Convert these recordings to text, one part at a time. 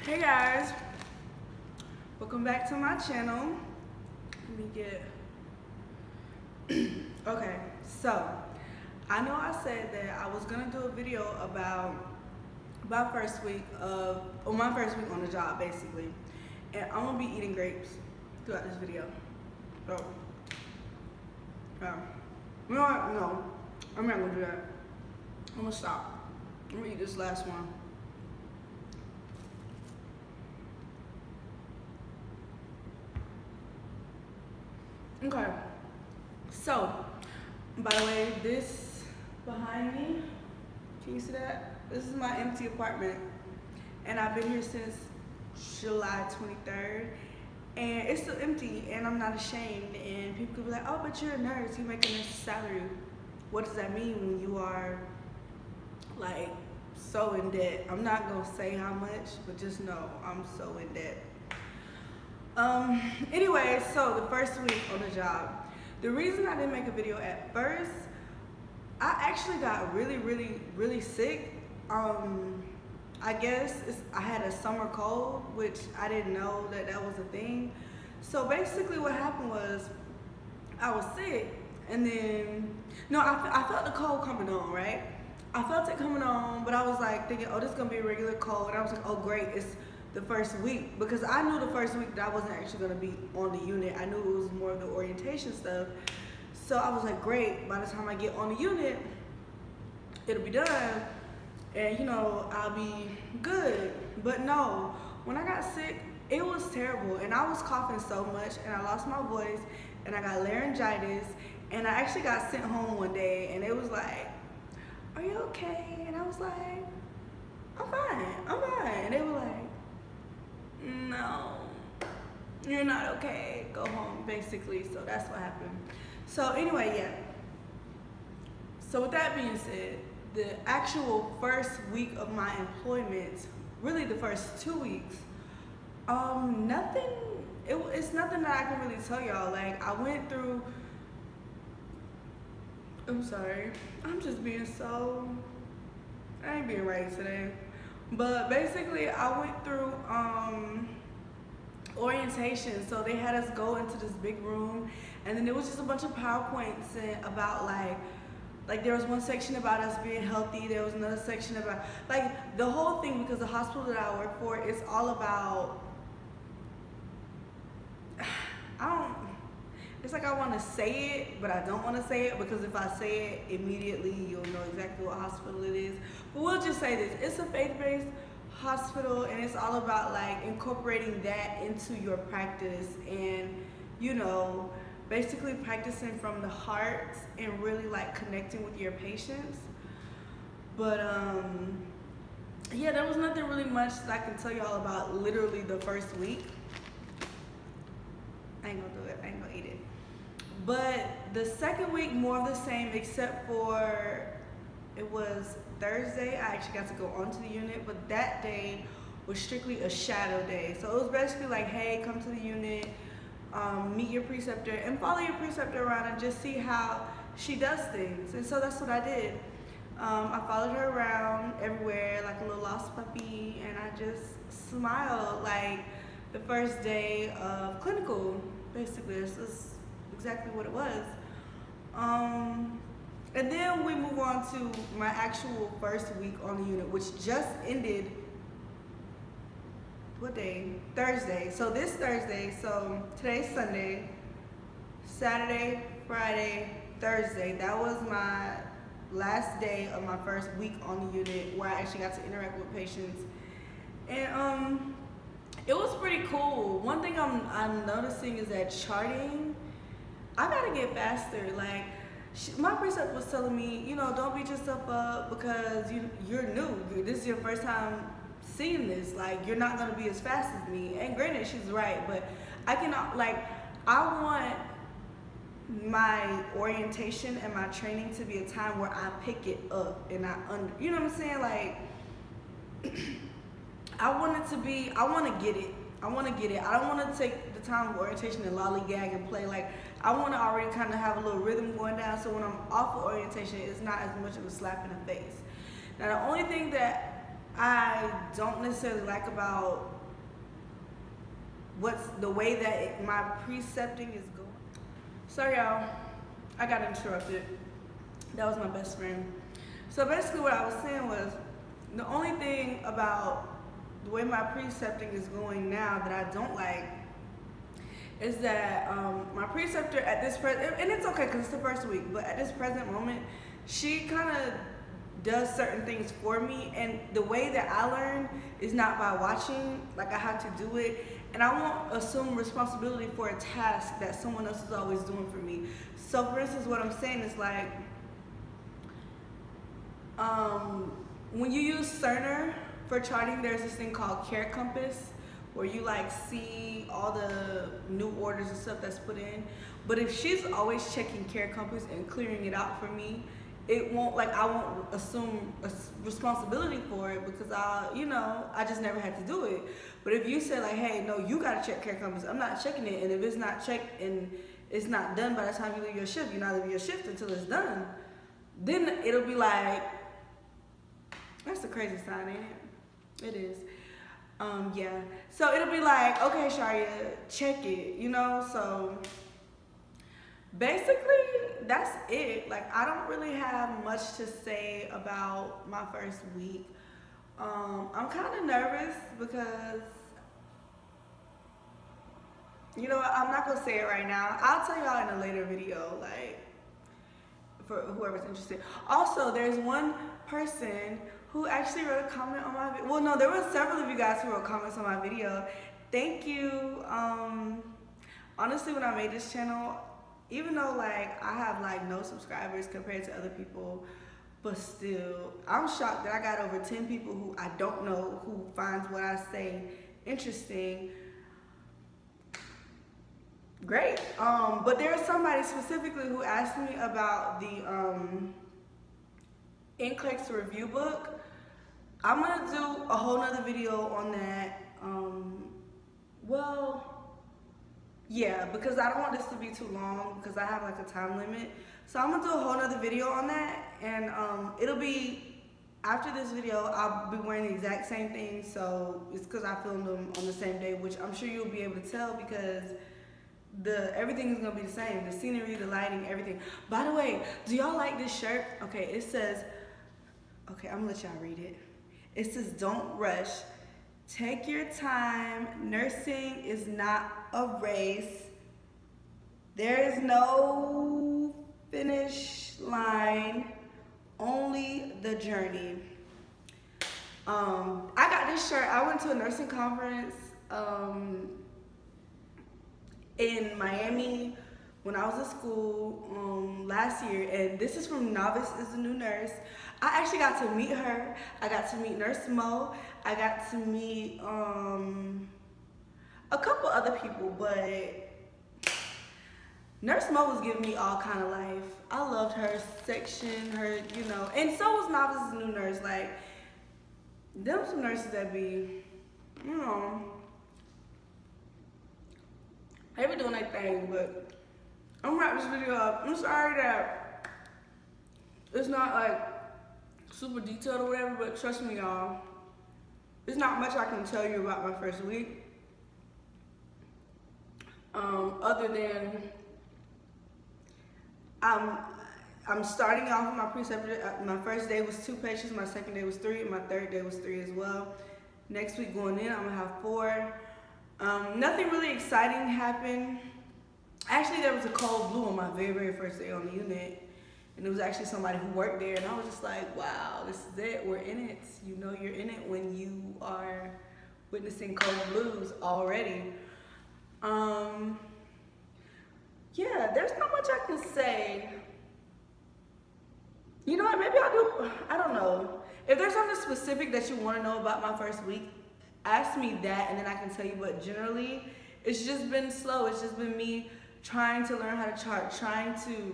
Hey guys, welcome back to my channel. Let me get okay. So I know I said that I was gonna do a video about my first week on the job basically, and I'm gonna be eating grapes throughout this video. So you know what? No, I'm not gonna do that. I'm gonna stop. I'm gonna eat this last one. Okay, so by the way, this behind me, can you see that? This is my empty apartment, and I've been here since July 23rd, and it's still empty, and I'm not ashamed. And people could be like, oh, but you're a nurse, you make a nurse's salary. What does that mean when you are like so in debt? I'm not gonna say how much, but just know I'm so in debt. Anyway, so the first week on the job, the reason I didn't make a video at first, I actually got really sick. I guess I had a summer cold, which I didn't know that was a thing. So basically what happened was I was sick, and then, no, I felt the cold coming on, right? I felt it coming on, but I was like thinking, oh, this is gonna be a regular cold. And I was like, oh great, it's the first week, because I knew the first week that I wasn't actually gonna be on the unit. I knew it was more of the orientation stuff. So I was like, great, by the time I get on the unit, it'll be done, and you know, I'll be good. But no, when I got sick, it was terrible, and I was coughing so much, and I lost my voice, and I got laryngitis, and I actually got sent home one day, and it was like, are you okay? And I was like, I'm fine. And they were like, no, you're not okay, go home, basically. So that's what happened. So anyway, yeah, so with that being said, the actual first week of my employment, really the first 2 weeks, it's nothing that I can really tell y'all. Like, I went through, I'm sorry, I'm just being so, I ain't being right today. But basically, I went through orientation. So they had us go into this big room, and then there was just a bunch of PowerPoints and about like there was one section about us being healthy. There was another section about like the whole thing, because the hospital that I work for is all about, it's like I want to say it, but I don't want to say it, because if I say it immediately, you'll know exactly what hospital it is. But we'll just say this: it's a faith-based hospital, and it's all about like incorporating that into your practice, and you know, basically practicing from the heart and really like connecting with your patients. But yeah, there was nothing really much that I can tell y'all about literally the first week. I ain't gonna do it, I ain't gonna eat it. But the second week, more of the same, except for it was Thursday. I actually got to go onto the unit, but that day was strictly a shadow day. So it was basically like, hey, come to the unit, meet your preceptor, and follow your preceptor around and just see how she does things. And so that's what I did. I followed her around everywhere like a little lost puppy, and I just smiled like the first day of clinical. Basically, this is exactly what it was. And then we move on to my actual first week on the unit, which just ended, what day? Thursday. So this Thursday, so today's Sunday, Saturday, Friday, Thursday, that was my last day of my first week on the unit, where I actually got to interact with patients. And it was pretty cool. One thing I'm noticing is that charting, I gotta get faster. Like, my preceptor was telling me, you know, don't beat yourself up because you're new. This is your first time seeing this. Like, you're not gonna be as fast as me. And granted, she's right, but I cannot, like, I want my orientation and my training to be a time where I pick it up and you know what I'm saying? Like, I want it to be, I want to get it. I don't want to take the time of orientation and lollygag and play. Like, I want to already kind of have a little rhythm going down, so when I'm off of orientation, it's not as much of a slap in the face. Now, the only thing that I don't necessarily like about what's the way that my precepting is going. Sorry y'all, I got interrupted. That was my best friend. So basically what I was saying was, the only thing about the way my precepting is going now that I don't like is that my preceptor at this present, and it's okay because it's the first week, but at this present moment, she kind of does certain things for me, and the way that I learn is not by watching, like I have to do it, and I won't assume responsibility for a task that someone else is always doing for me. So for instance, what I'm saying is like, when you use Cerner for charting, there's this thing called Care Compass, where you like see all the new orders and stuff that's put in. But if she's always checking Care Compass and clearing it out for me, it won't, like, I won't assume a responsibility for it because I just never had to do it. But if you say like, hey, no, you gotta check Care Compass, I'm not checking it, and if it's not checked and it's not done by the time you leave your shift, you're not leaving your shift until it's done, then it'll be like, that's the crazy sign, ain't it? It is. Yeah. So it'll be like, okay, Sharia, check it, so basically that's it. Like, I don't really have much to say about my first week. I'm kind of nervous because, I'm not gonna say it right now. I'll tell y'all in a later video, like, for whoever's interested. Also, there's one person who actually wrote a comment on my video. Well, no, there were several of you guys who wrote comments on my video. Thank you. Honestly, when I made this channel, even though like I have like no subscribers compared to other people, but still, I'm shocked that I got over 10 people who I don't know who finds what I say interesting. Great. But there was somebody specifically who asked me about the NCLEX review book. I'm gonna do a whole nother video on that. Yeah, because I don't want this to be too long because I have like a time limit. So I'm gonna do a whole nother video on that, and it'll be after this video. I'll be wearing the exact same thing, so it's because I filmed them on the same day, which I'm sure you'll be able to tell because everything is gonna be the same. The scenery, the lighting, everything. By the way, do y'all like this shirt? Okay, it says, okay, I'm gonna let y'all read it. It says, don't rush, take your time, nursing is not a race, there is no finish line, only the journey. I got this shirt, I went to a nursing conference in Miami when I was in school last year, and this is from Novice is a New Nurse. I actually got to meet her. I got to meet Nurse Mo. I got to meet a couple other people, but Nurse Mo was giving me all kind of life. I loved her section, her, and so was Novice is a New Nurse. Like, them some nurses that be, they be doing their thing, but I'm gonna wrap this video up. I'm sorry that it's not like super detailed or whatever, but trust me, y'all, there's not much I can tell you about my first week. Other than I'm starting off with my preceptor. My first day was 2 patients, my second day was 3, and my third day was 3 as well. Next week going in, I'm gonna have 4. Nothing really exciting happened. Actually, there was a cold blue on my very, very first day on the unit. And it was actually somebody who worked there. And I was just like, wow, this is it. We're in it. You know you're in it when you are witnessing cold blues already. Yeah, there's not much I can say. You know what, maybe I don't know. If there's something specific that you want to know about my first week, ask me that and then I can tell you. But generally, it's just been slow. It's just been me trying to learn how to chart, trying to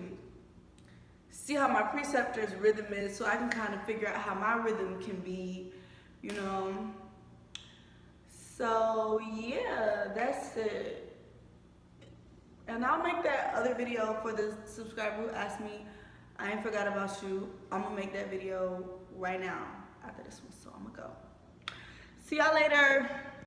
see how my preceptor's rhythm is so I can kind of figure out how my rhythm can be, So yeah, that's it. And I'll make that other video for the subscriber who asked me. I ain't forgot about you. I'm gonna make that video right now after this one, so I'm gonna go. See y'all later.